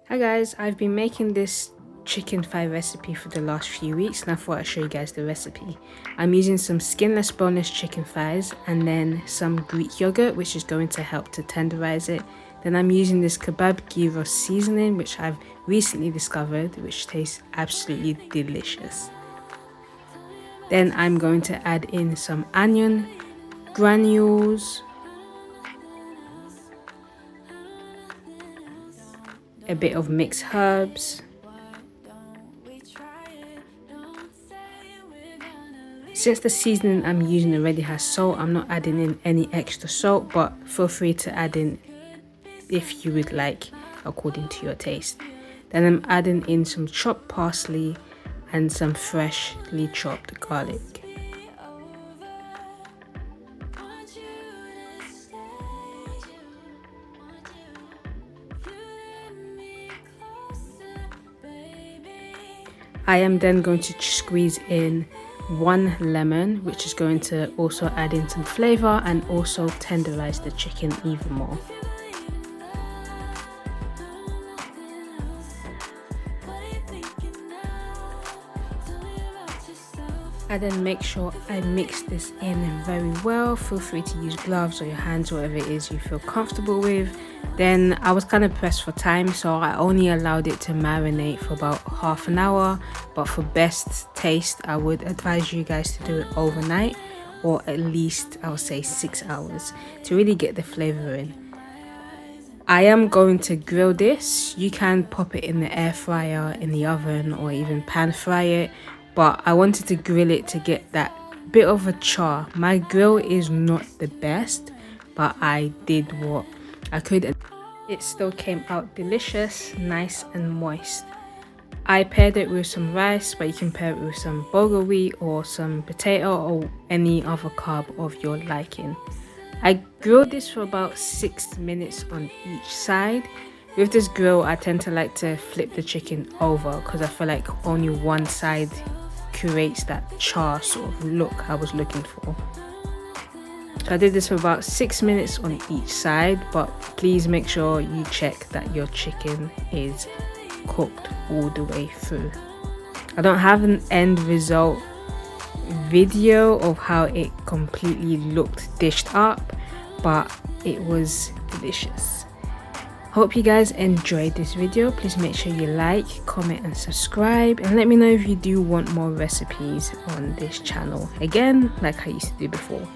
Hi guys, I've been making this chicken thigh recipe for the last few weeks and I thought I'd show you guys the recipe. I'm using some skinless boneless chicken thighs and then some Greek yogurt, which is going to help to tenderize it. Then I'm using this kebab gyros seasoning, which I've recently discovered, which tastes absolutely delicious. Then I'm going to add in some onion granules, a bit of mixed herbs, since the seasoning I'm using already has salt, I'm not adding in any extra salt, but feel free to add in if you would like according to your taste. Then I'm adding in some chopped parsley and some freshly chopped garlic. I am then going to squeeze in 1 lemon, which is going to also add in some flavor and also tenderize the chicken even more. I then make sure I mix this in very well. Feel free to use gloves or your hands, whatever it is you feel comfortable with. Then I was kind of pressed for time, so I only allowed it to marinate for about half an hour. But for best taste, I would advise you guys to do it overnight, or at least I would say 6 hours to really get the flavor in. I am going to grill this. You can pop it in the air fryer, in the oven, or even pan fry it. But I wanted to grill it to get that bit of a char. My grill is not the best, but I did what I could. It still came out delicious, nice and moist. I paired it with some rice, but you can pair it with some bulgur wheat or some potato or any other carb of your liking. I grilled this for about 6 minutes on each side. With this grill, I tend to like to flip the chicken over because I feel like only one side creates that char sort of look I was looking for. So I did this for about 6 minutes on each side, but please make sure you check that your chicken is cooked all the way through. I don't have an end result video of how it completely looked dished up, but it was delicious. Hope you guys enjoyed this video. Please make sure you like, comment and subscribe, and let me know if you do want more recipes on this channel, again like I used to do before.